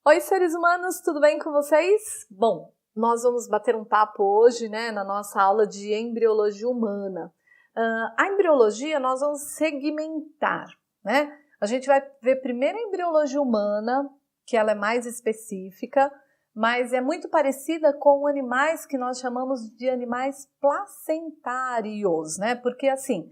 Oi, seres humanos, tudo bem com vocês? Bom, nós vamos bater um papo hoje, na nossa aula de embriologia humana. A embriologia nós vamos segmentar, né? A gente vai ver primeiro a embriologia humana, que ela é mais específica, mas é muito parecida com animais que nós chamamos de animais placentários, né? Porque assim,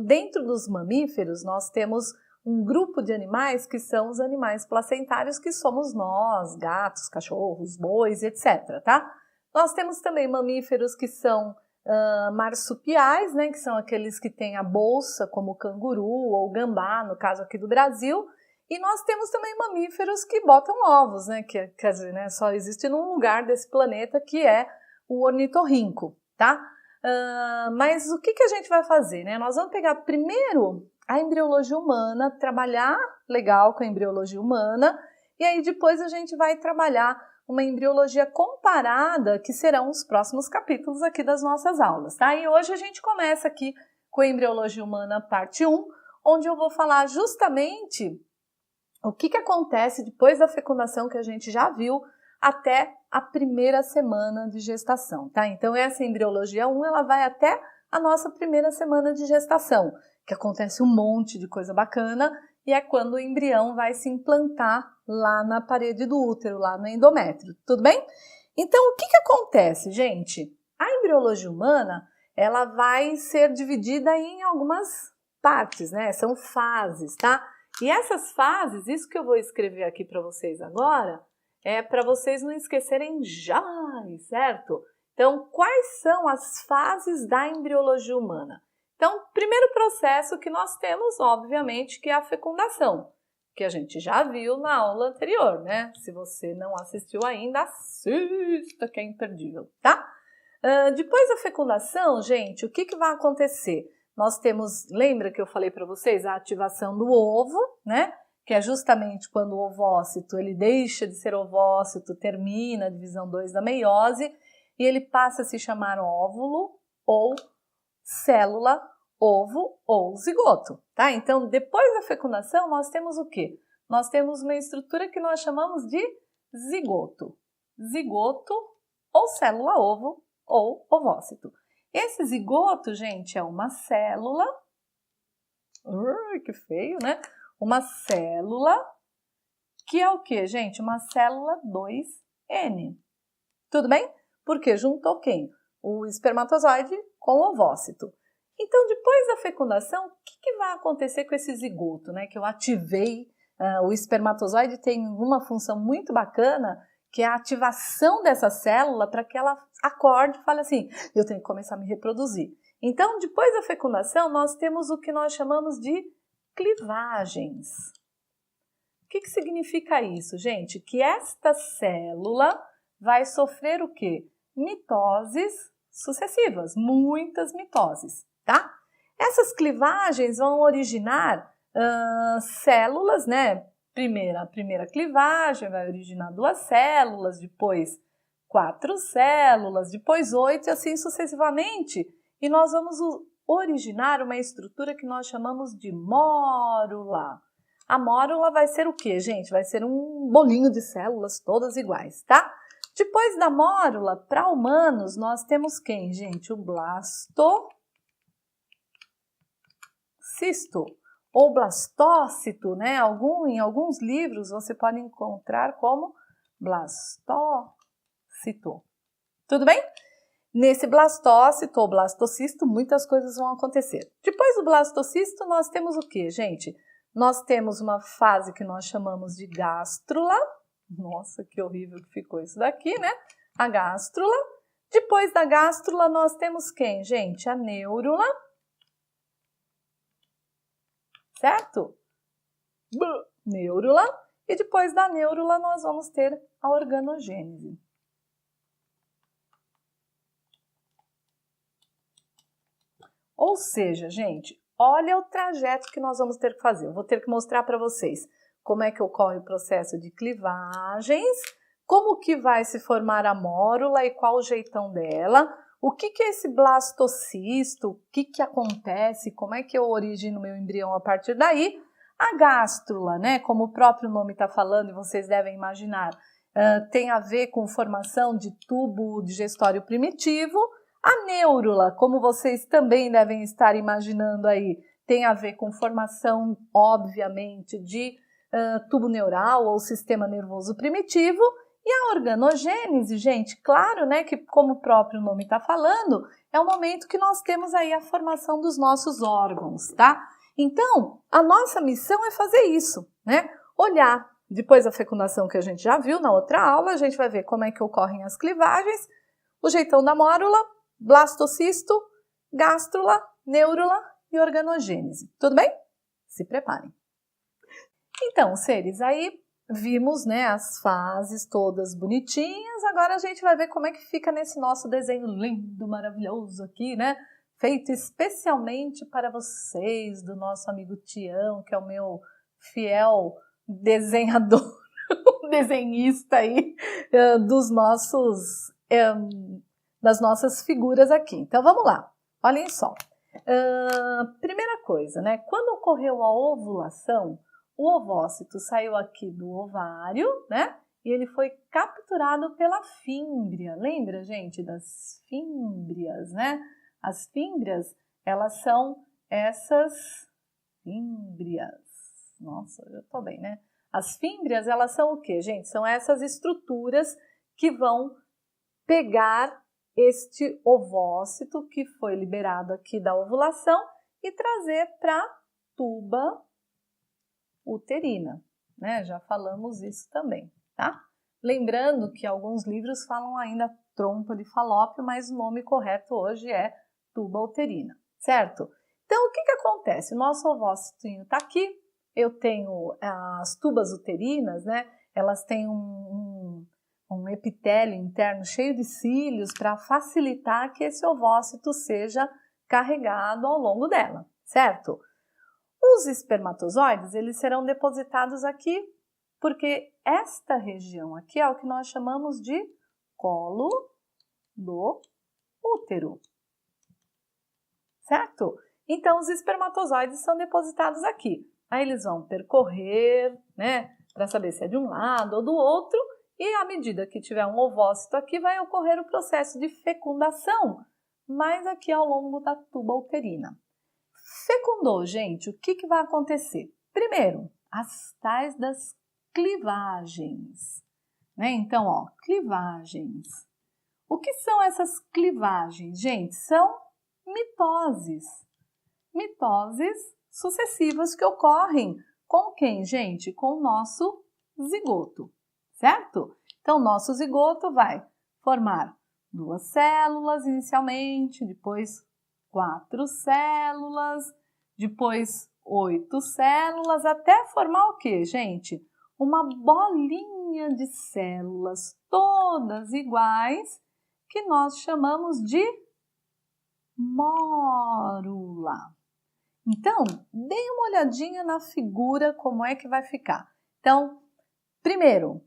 dentro dos mamíferos nós temos um grupo de animais que são os animais placentários, que somos nós, gatos, cachorros, bois, etc, tá? Nós temos também mamíferos que são marsupiais, né, que são aqueles que têm a bolsa, como o canguru ou o gambá, no caso aqui do Brasil, e nós temos também mamíferos que botam ovos, né, que quer dizer, né, só existe num lugar desse planeta que é o ornitorrinco, tá? Mas o que a gente vai fazer, né? Nós vamos pegar primeiro a embriologia humana, trabalhar legal com a embriologia humana, e aí depois a gente vai trabalhar uma embriologia comparada, que serão os próximos capítulos aqui das nossas aulas, tá? E hoje a gente começa aqui com a embriologia humana parte 1, onde eu vou falar justamente o que acontece depois da fecundação, que a gente já viu, até a primeira semana de gestação, tá? Então essa embriologia 1, ela vai até a nossa primeira semana de gestação, que acontece um monte de coisa bacana, e é quando o embrião vai se implantar lá na parede do útero, lá no endométrio, tudo bem? Então, o que acontece, gente? A embriologia humana, ela vai ser dividida em algumas partes, né? São fases, tá? E essas fases, isso que eu vou escrever aqui para vocês agora, é para vocês não esquecerem jamais, certo? Então, quais são as fases da embriologia humana? Então, primeiro processo que nós temos, obviamente, que é a fecundação, que a gente já viu na aula anterior, né? Se você não assistiu ainda, assista, que é imperdível, tá? Depois da fecundação, gente, o que vai acontecer? Nós temos, lembra que eu falei para vocês, a ativação do ovo, né? Que é justamente quando o ovócito, ele deixa de ser ovócito, termina a divisão 2 da meiose, e ele passa a se chamar óvulo ou célula, ovo ou zigoto, tá? Então, depois da fecundação, nós temos o quê? Nós temos uma estrutura que nós chamamos de zigoto. Zigoto ou célula ovo ou ovócito. Esse zigoto, gente, é uma célula, que feio, né? Uma célula que é o quê, gente? Uma célula 2N. Tudo bem? Porque juntou quem? O espermatozoide com o ovócito. Então, depois da fecundação, o que vai acontecer com esse zigoto, né? Que eu ativei, o espermatozoide tem uma função muito bacana, que é a ativação dessa célula para que ela acorde e fale assim, eu tenho que começar a me reproduzir. Então, depois da fecundação, nós temos o que nós chamamos de clivagens. O que significa isso, gente? Que esta célula vai sofrer o quê? Mitoses sucessivas, muitas mitoses, tá? Essas clivagens vão originar células, né? A primeira clivagem vai originar 2 células, depois 4 células, depois 8 e assim sucessivamente. E nós vamos originar uma estrutura que nós chamamos de mórula. A mórula vai ser o quê, gente? Vai ser um bolinho de células todas iguais, tá? Depois da mórula, para humanos, nós temos quem, gente? O blastocisto ou blastócito, né? Em alguns livros você pode encontrar como blastócito. Tudo bem? Nesse blastócito ou blastocisto, muitas coisas vão acontecer. Depois do blastocisto, nós temos o quê, gente? Nós temos uma fase que nós chamamos de gástrula. Nossa, que horrível que ficou isso daqui, né? A gástrula. Depois da gástrula, nós temos quem, gente? A neurula. Certo? Neurula. E depois da neurula, nós vamos ter a organogênese. Ou seja, gente, olha o trajeto que nós vamos ter que fazer. Eu vou ter que mostrar para vocês como é que ocorre o processo de clivagens, como que vai se formar a mórula e qual o jeitão dela, o que é esse blastocisto, o que acontece, como é que eu origino meu embrião a partir daí, A gástrula, né, como o próprio nome está falando e vocês devem imaginar, tem a ver com formação de tubo digestório primitivo. A neurula, como vocês também devem estar imaginando aí, tem a ver com formação, obviamente, de tubo neural ou sistema nervoso primitivo. E a organogênese, gente, claro, né, que como o próprio nome está falando, é o momento que nós temos aí a formação dos nossos órgãos, tá? Então, a nossa missão é fazer isso, né? Olhar, depois da fecundação que a gente já viu na outra aula, a gente vai ver como é que ocorrem as clivagens, o jeitão da mórula, blastocisto, gástrula, neurula e organogênese. Tudo bem? Se preparem. Então, seres, aí vimos, né, as fases todas bonitinhas, agora a gente vai ver como é que fica nesse nosso desenho lindo, maravilhoso aqui, né? Feito especialmente para vocês, do nosso amigo Tião, que é o meu fiel desenhador, desenhista aí, das nossas figuras aqui. Então, vamos lá. Olhem só. Primeira coisa, né? Quando ocorreu a ovulação, o ovócito saiu aqui do ovário, né? E ele foi capturado pela fímbria. Lembra, gente, das fímbrias, né? As fímbrias, elas são essas fímbrias. Nossa, eu tô bem, né? As fímbrias, elas são o quê, gente? São essas estruturas que vão pegar este ovócito que foi liberado aqui da ovulação e trazer para a tuba uterina, né? Já falamos isso também, tá? Lembrando que alguns livros falam ainda trompa de Falópio, mas o nome correto hoje é tuba uterina, certo? Então, o que acontece? O nosso ovócito está aqui, eu tenho as tubas uterinas, né? Elas têm um epitélio interno cheio de cílios para facilitar que esse ovócito seja carregado ao longo dela, certo? Os espermatozoides, eles serão depositados aqui, porque esta região aqui é o que nós chamamos de colo do útero, certo? Então, os espermatozoides são depositados aqui. Aí eles vão percorrer, né, para saber se é de um lado ou do outro, e à medida que tiver um ovócito aqui, vai ocorrer o processo de fecundação, mas aqui ao longo da tuba uterina. Fecundou, gente, o que vai acontecer? Primeiro, as tais das clivagens, né? Então, ó, clivagens. O que são essas clivagens, gente? São mitoses. Mitoses sucessivas que ocorrem com quem, gente? Com o nosso zigoto, certo? Então, o nosso zigoto vai formar 2 células inicialmente, depois 4 células, depois 8 células, até formar o que, gente? Uma bolinha de células todas iguais, que nós chamamos de mórula. Então, deem uma olhadinha na figura, como é que vai ficar. Então, primeiro,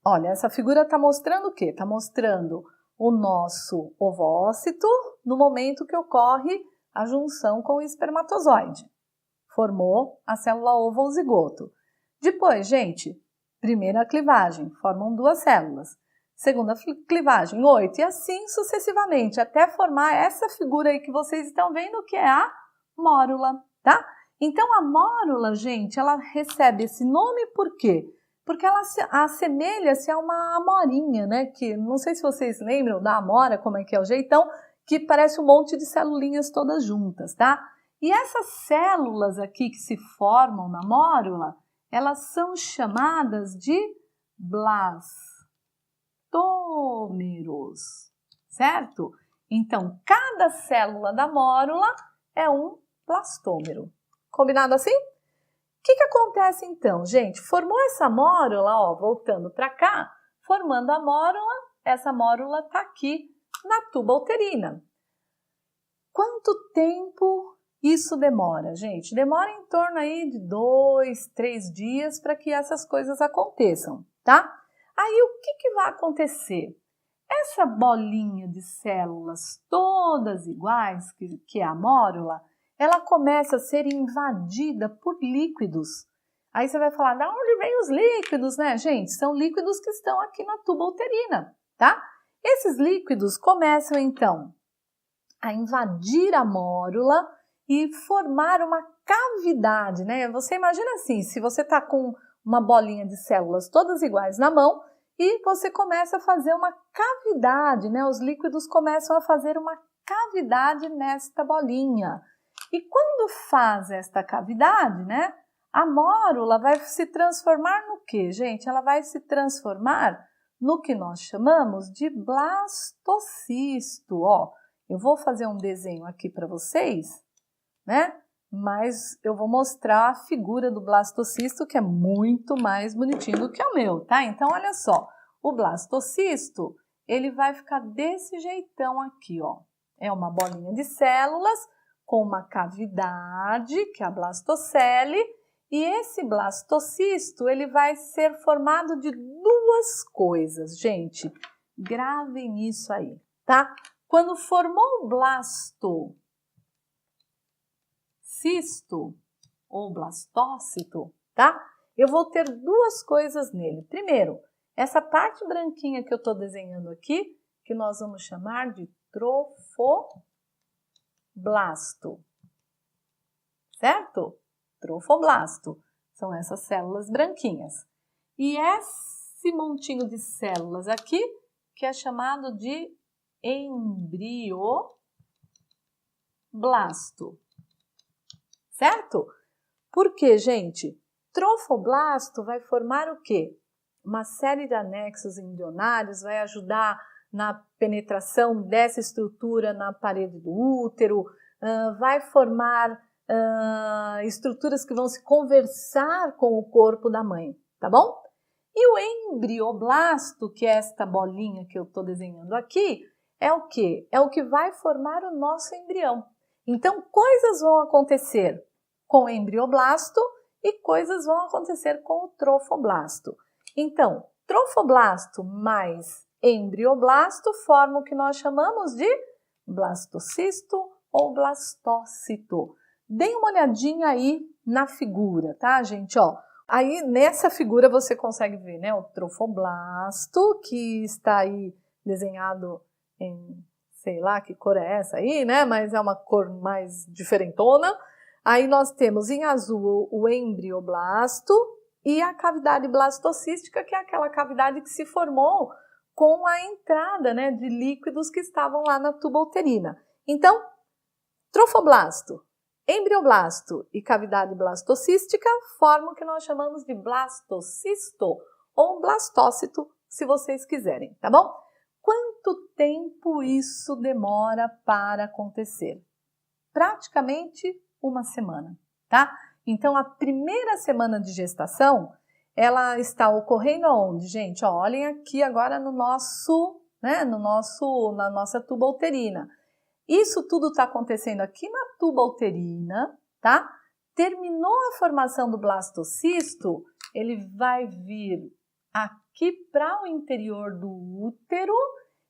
olha, essa figura está mostrando o quê? Está mostrando o nosso ovócito no momento que ocorre a junção com o espermatozoide. Formou a célula ovo ou zigoto. Depois, gente, primeira clivagem, formam 2 células. Segunda clivagem, 8, e assim sucessivamente, até formar essa figura aí que vocês estão vendo, que é a mórula, tá? Então, a mórula, gente, ela recebe esse nome por quê? Porque ela assemelha-se a uma amorinha, né? Que não sei se vocês lembram da amora, como é que é o jeitão, que parece um monte de celulinhas todas juntas, tá? E essas células aqui que se formam na mórula, elas são chamadas de blastômeros, certo? Então, cada célula da mórula é um blastômero. Combinado assim? O que acontece então, gente? Formou essa mórula, ó, voltando para cá, formando a mórula, essa mórula está aqui na tuba uterina. Quanto tempo isso demora, gente? Demora em torno aí de 2, 3 dias para que essas coisas aconteçam, tá? Aí o que vai acontecer? Essa bolinha de células todas iguais, que é a mórula, ela começa a ser invadida por líquidos Aí você vai falar, da onde vem os líquidos, né, gente? São líquidos que estão aqui na tuba uterina, tá? Esses líquidos começam, então, a invadir a mórula e formar uma cavidade, né? Você imagina assim, se você tá com uma bolinha de células todas iguais na mão e você começa a fazer uma cavidade, né? Os líquidos começam a fazer uma cavidade nesta bolinha. E quando faz esta cavidade, né? A mórula vai se transformar no quê, gente? Ela vai se transformar no que nós chamamos de blastocisto, ó. Eu vou fazer um desenho aqui para vocês, né? Mas eu vou mostrar a figura do blastocisto, que é muito mais bonitinho do que o meu, tá? Então, olha só, o blastocisto, ele vai ficar desse jeitão aqui, ó. É uma bolinha de células com uma cavidade, que é a blastocele, e esse blastocisto, ele vai ser formado de duas coisas, gente. Gravem isso aí, tá? Quando formou o blastocisto ou blastócito, tá? Eu vou ter duas coisas nele. Primeiro, essa parte branquinha que eu estou desenhando aqui, que nós vamos chamar de trofoblasto, certo? Trofoblasto, são essas células branquinhas. E esse montinho de células aqui, que é chamado de embrioblasto, certo? Por quê, gente? Trofoblasto vai formar o quê? Uma série de anexos embrionários, vai ajudar na penetração dessa estrutura na parede do útero, vai formar estruturas que vão se conversar com o corpo da mãe, tá bom? E o embrioblasto, que é esta bolinha que eu estou desenhando aqui, é o quê? É o que vai formar o nosso embrião. Então, coisas vão acontecer com o embrioblasto e coisas vão acontecer com o trofoblasto. Então, trofoblasto mais embrioblasto formam o que nós chamamos de blastocisto ou blastócito. Deem uma olhadinha aí na figura, tá, gente? Ó, aí nessa figura você consegue ver, né, o trofoblasto, que está aí desenhado em, sei lá que cor é essa aí, né, mas é uma cor mais diferentona. Aí nós temos em azul o embrioblasto e a cavidade blastocística, que é aquela cavidade que se formou com a entrada, né, de líquidos que estavam lá na tuba uterina. Então, trofoblasto, embrioblasto e cavidade blastocística formam o que nós chamamos de blastocisto ou blastócito, se vocês quiserem, tá bom? Quanto tempo isso demora para acontecer? Praticamente uma semana, tá? Então, a primeira semana de gestação, ela está ocorrendo aonde, gente? Ó, olhem aqui agora no nosso, né, na nossa tuba uterina. Isso tudo está acontecendo aqui na tuba uterina, tá? Terminou a formação do blastocisto, ele vai vir aqui para o interior do útero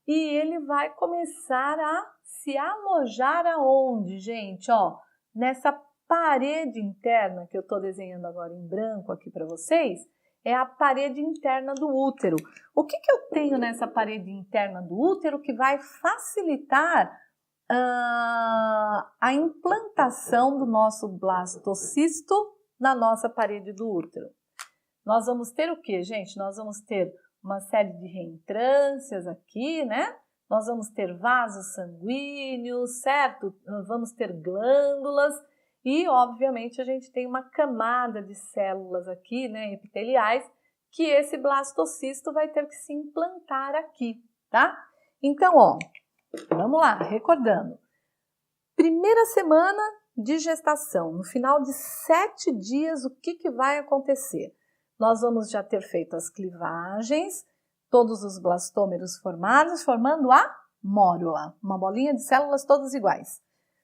e ele vai começar a se alojar aonde, gente? Ó, nessa parede interna que eu estou desenhando agora em branco aqui para vocês, é a parede interna do útero. O que eu tenho nessa parede interna do útero que vai facilitar a implantação do nosso blastocisto na nossa parede do útero? Nós vamos ter o que, gente? Nós vamos ter uma série de reentrâncias aqui, né? Nós vamos ter vasos sanguíneos, certo? Vamos ter glândulas e, obviamente, a gente tem uma camada de células aqui, né, epiteliais, que esse blastocisto vai ter que se implantar aqui, tá? Então, ó, vamos lá, recordando. Primeira semana de gestação, no final de 7 dias, o que vai acontecer? Nós vamos já ter feito as clivagens, todos os blastômeros formados, formando a mórula, uma bolinha de células todas iguais.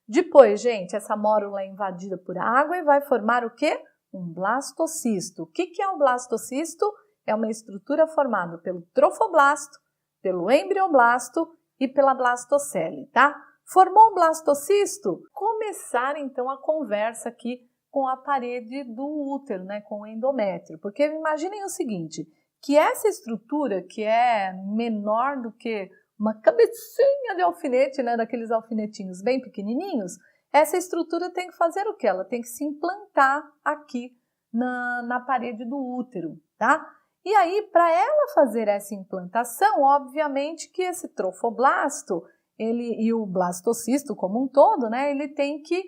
Depois, gente, essa mórula é invadida por água e vai formar o quê? Um blastocisto. O que é o blastocisto? É uma estrutura formada pelo trofoblasto, pelo embrioblasto e pela blastocele, tá? Formou um blastocisto? Começar então a conversa aqui com a parede do útero, né, com o endométrio. Porque imaginem o seguinte, que essa estrutura que é menor do que uma cabecinha de alfinete, né, daqueles alfinetinhos bem pequenininhos, essa estrutura tem que fazer o quê? Ela tem que se implantar aqui na parede do útero, tá? E aí, para ela fazer essa implantação, obviamente que esse trofoblasto, e o blastocisto como um todo, né, ele tem que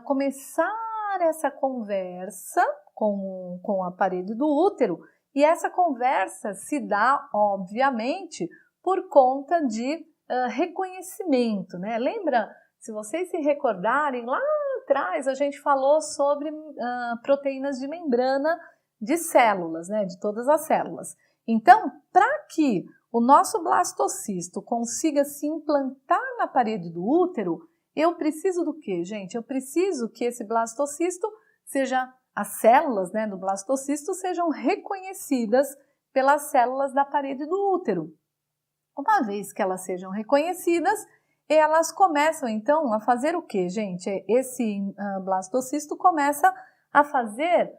começar essa conversa com a parede do útero, e essa conversa se dá, obviamente, por conta de reconhecimento, né? Lembra, se vocês se recordarem, lá atrás a gente falou sobre proteínas de membrana de células, né? De todas as células. Então, para que o nosso blastocisto consiga se implantar na parede do útero, eu preciso do quê, gente? Eu preciso que esse blastocisto seja, as células, né, do blastocisto sejam reconhecidas pelas células da parede do útero. Uma vez que elas sejam reconhecidas, elas começam então a fazer o quê, gente? Esse blastocisto começa a fazer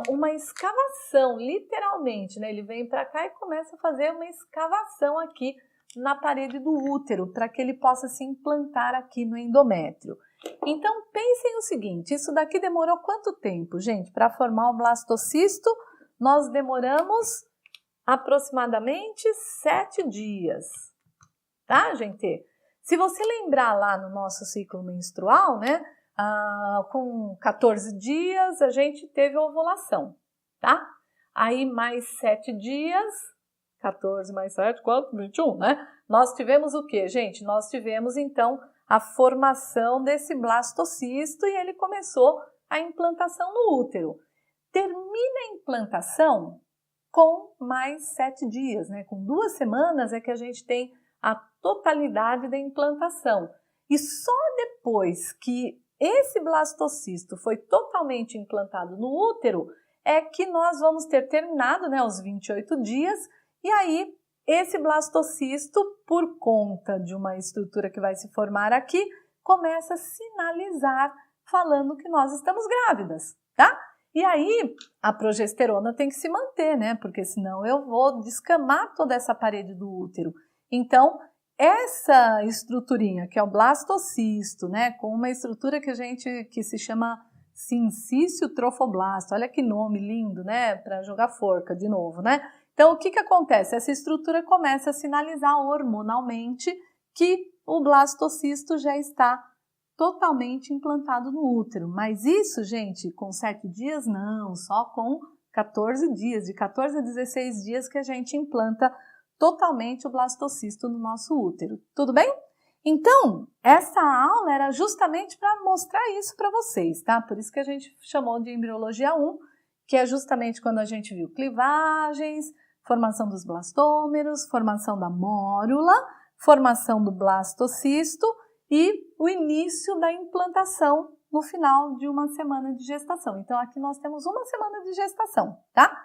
uma escavação, literalmente, né? Ele vem para cá e começa a fazer uma escavação aqui na parede do útero, para que ele possa se implantar aqui no endométrio. Então, pensem o seguinte, isso daqui demorou quanto tempo, gente? Para formar o blastocisto, nós demoramos aproximadamente 7 dias, tá, gente? Se você lembrar lá no nosso ciclo menstrual, né, com 14 dias a gente teve ovulação, tá? Aí mais 7 dias, 14 mais 7, quanto? 21, né? Nós tivemos o quê, gente? Nós tivemos, então, a formação desse blastocisto e ele começou a implantação no útero. Termina a implantação com mais 7 dias, né? Com 2 semanas é que a gente tem a totalidade da implantação. E só depois que esse blastocisto foi totalmente implantado no útero é que nós vamos ter terminado, né, os 28 dias, e aí esse blastocisto, por conta de uma estrutura que vai se formar aqui, começa a sinalizar falando que nós estamos grávidas, tá? E aí a progesterona tem que se manter, né? Porque senão eu vou descamar toda essa parede do útero. Então, essa estruturinha, que é o blastocisto, né, com uma estrutura que se chama sincício trofoblasto, olha que nome lindo, né, para jogar forca de novo, né? Então, o que acontece? Essa estrutura começa a sinalizar hormonalmente que o blastocisto já está totalmente implantado no útero. Mas isso, gente, com 7 dias não, só com 14 dias, de 14 a 16 dias que a gente implanta totalmente o blastocisto no nosso útero. Tudo bem? Então, essa aula era justamente para mostrar isso para vocês, tá? Por isso que a gente chamou de embriologia 1, que é justamente quando a gente viu clivagens, formação dos blastômeros, formação da mórula, formação do blastocisto e o início da implantação no final de uma semana de gestação. Então, aqui nós temos uma semana de gestação, tá?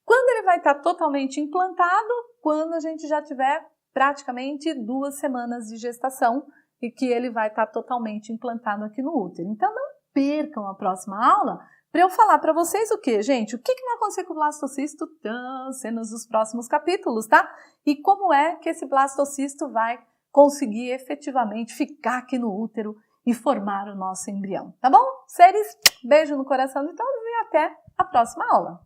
Quando ele vai estar totalmente implantado? Quando a gente já tiver praticamente 2 semanas de gestação e que ele vai estar totalmente implantado aqui no útero. Então, não percam a próxima aula para eu falar para vocês o que, gente? O que vai acontecer com o blastocisto? Cenas dos próximos capítulos, tá? E como é que esse blastocisto vai conseguir efetivamente ficar aqui no útero e formar o nosso embrião, tá bom? Seres, beijo no coração de todos e até a próxima aula.